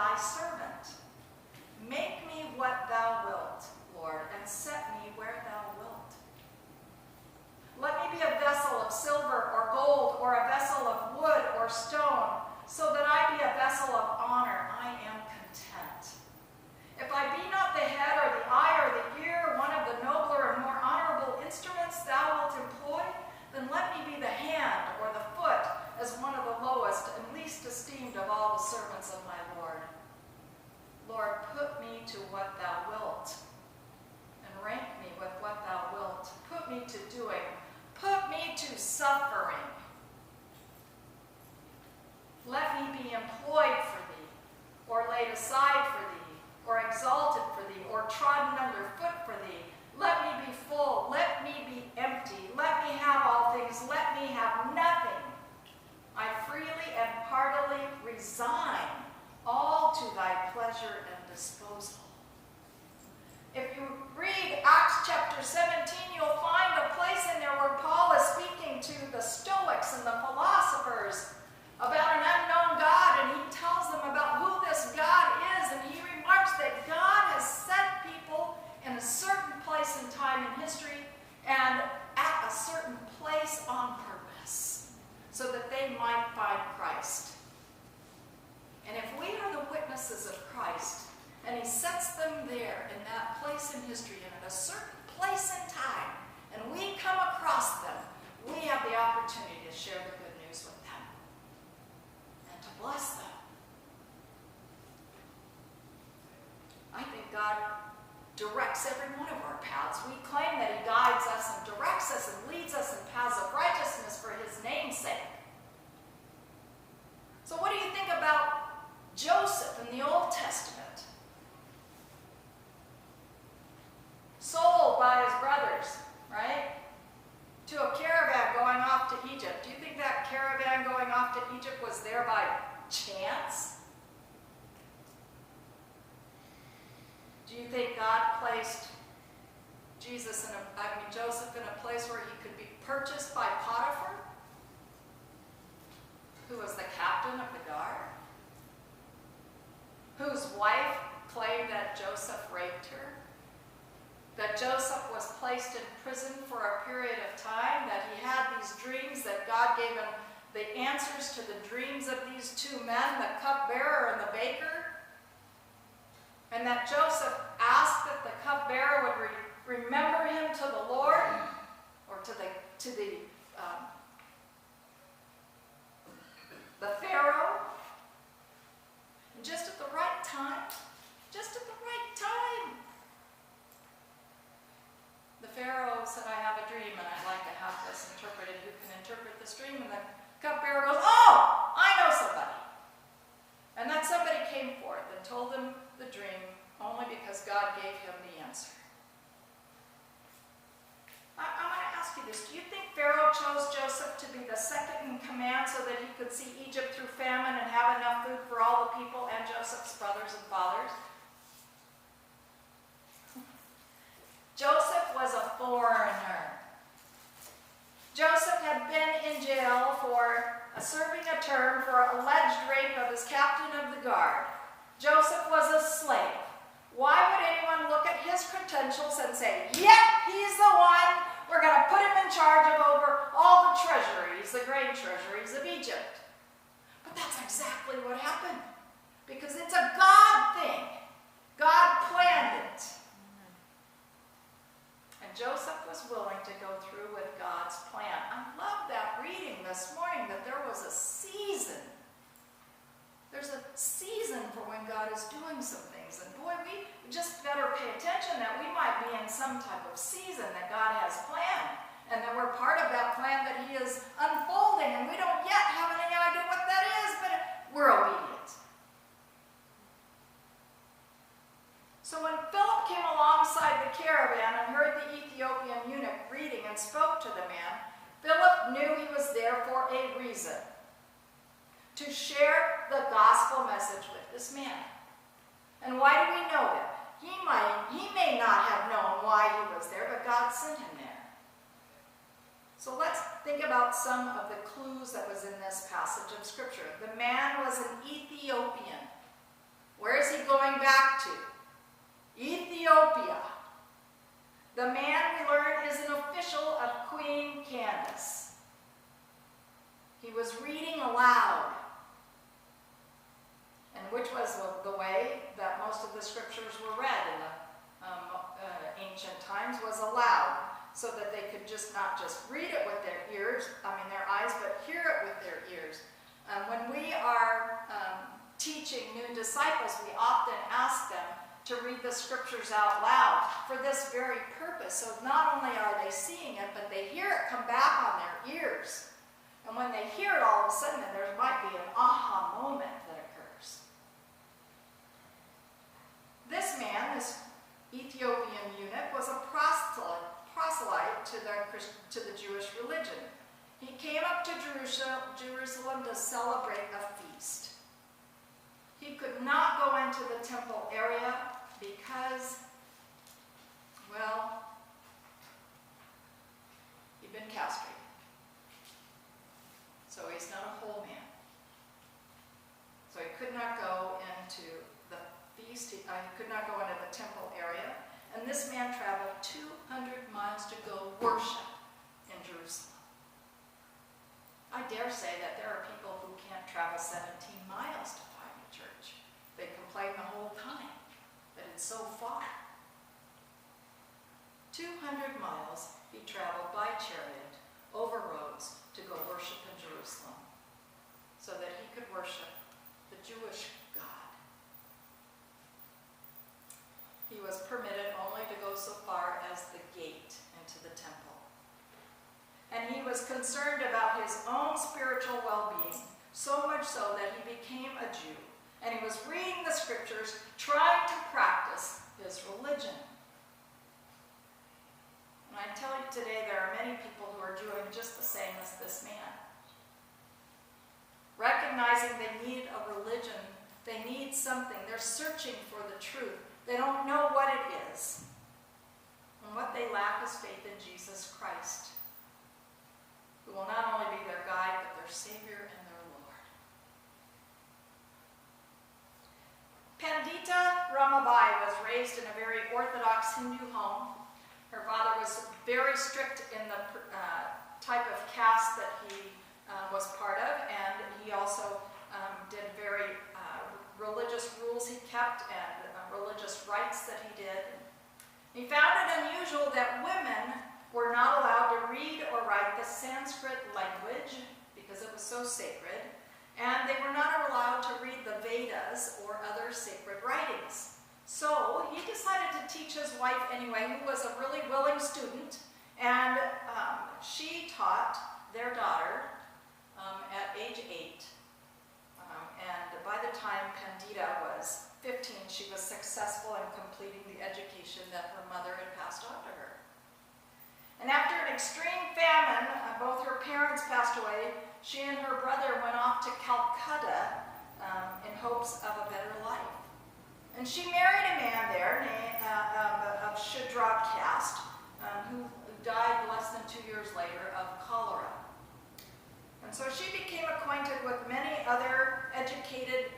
thy servant. Make me what thou wilt, Lord, and set me where thou wilt. Let me be a vessel of silver or gold, or a vessel of wood or stone, so that I be a vessel of honor. I am content. If I be not the head or the eye or the ear, one of the nobler and more honorable instruments thou wilt employ, then let me be the hand or the foot, as one of the lowest and least esteemed of all the servants of my Lord. Lord, put me to what thou wilt, and rank me with what thou wilt. Put me to doing. Put me to suffering. Let me be employed for thee, or laid aside for thee, or exalted for thee, or trodden under foot for thee. Let me be full. Let me be empty. Let me have all things. Let me have nothing. I freely and heartily resign all to thy pleasure and disposal. If you read Acts chapter 17, you'll find a place in there where Paul is speaking to the Stoics and the philosophers about an unknown God, and he tells them about who this God is, and he remarks that God has set people in a certain place in time in history and at a certain place on purpose so that they might find Christ. And if we are the witnesses of Christ, and he sets them there in that place in history and at a certain place in time, and we come across them, we have the opportunity to share the good news with them and to bless them. I think God directs every one of our paths. We claim that he guides us and directs us and leads us in paths of righteousness for his name's sake. So what do you think about Joseph in the Old Testament? Sold by his brothers, right? To a caravan going off to Egypt. Do you think that caravan going off to Egypt was there by chance? Do you think God placed Joseph in a place where he could be purchased by Potiphar, who was the captain of the guard, whose wife claimed that Joseph raped her, that Joseph was placed in prison for a period of time, that he had these dreams, that God gave him the answers to the dreams of these two men, the cupbearer and the baker, and that Joseph asked that the cupbearer would remember him to the Lord, or to the Pharaoh, and just at the right time, the Pharaoh said, I have a dream and I'd like to have this interpreted. Who can interpret this dream? And the cupbearer goes, oh, I know somebody. And that somebody came forth and told him the dream only because God gave him the answer. I want to ask you this. Do you think Pharaoh chose Joseph to be the second in command so that he could see Egypt through famine and have enough food for all the people and Joseph's brothers and fathers? Joseph was a foreigner. Joseph had been in jail for serving a term for alleged rape of his captain of the guard. Joseph was a slave. Why would anyone look at his credentials and say, yep, he's the one, we're going to put him in charge of over all the treasuries, the grain treasuries of Egypt? But that's exactly what happened, because it's a God thing. God planned it. And Joseph was willing to go through with God's plan. I love that reading this morning, that there was a season. There's a season for when God is doing some things. And boy, we just better pay attention that we might be in some type of season that God has planned. And that we're part of that plan that he is unfolding. And we don't yet have any idea what that is, but we're obedient. So when Philip came alongside the caravan and heard the Ethiopian eunuch reading and spoke to the man, Philip knew he was there for a reason. To share the gospel message with this man. And why do we know that? He may not have known why he was there, but God sent him there. So let's think about some of the clues that was in this passage of Scripture. The man was an Ethiopian. back to Ethiopia. The man, we learn, is an official of Queen Candace. He was reading aloud, and which was the way that most of the scriptures were read in the ancient times, was aloud, so that they could not just read it with their eyes, but hear it with their ears. When we are teaching new disciples, we often ask them to read the scriptures out loud for this very purpose. So not only are they seeing it, but they hear it come back on their ears. And when they hear it, all of a sudden, there might be an aha moment that occurs. This man, this Ethiopian eunuch, was a proselyte to the Jewish religion. He came up to Jerusalem to celebrate a feast. He could not go into the temple area because, well, he'd been castrated. So he's not a whole man. So he could not go into the feast. He could not go into the temple area. And this man traveled 200 miles to go worship in Jerusalem. I dare say that there are people who can't travel 17 miles to find a church. They complain the whole time that it's so far. 200 miles he traveled by chariot over roads to go worship in Jerusalem so that he could worship the Jewish God. He was permitted only to go so far as the gate into the temple. And he was concerned about his own spiritual well-being, so much so that he became a Jew. And he was reading the scriptures, trying to practice his religion. And I tell you today, there are many people who are doing just the same as this man. Recognizing they need a religion, they need something. They're searching for the truth. They don't know what it is. And what they lack is faith in Jesus Christ, who will not only be their guide, but their Savior and their Lord. Pandita Rambai was raised in a very Orthodox Hindu home. Her father was very strict in the type of caste that he was part of, and he also did very religious rules he kept and religious rites that he did. He found it unusual that women were not allowed to read or write the Sanskrit language because it was so sacred, and they were not allowed to read the Vedas or other sacred writings. So he decided to teach his wife anyway, who was a really willing student, and she taught their daughter at age 8. And by the time Pandita was 15, she was successful in completing the education that her mother had passed on to her. And after an extreme famine, both her parents passed away. She and her brother went off to Calcutta in hopes of a better life. And she married a man there of Shudra caste who died less than 2 years later of cholera. And so she became acquainted with many other educated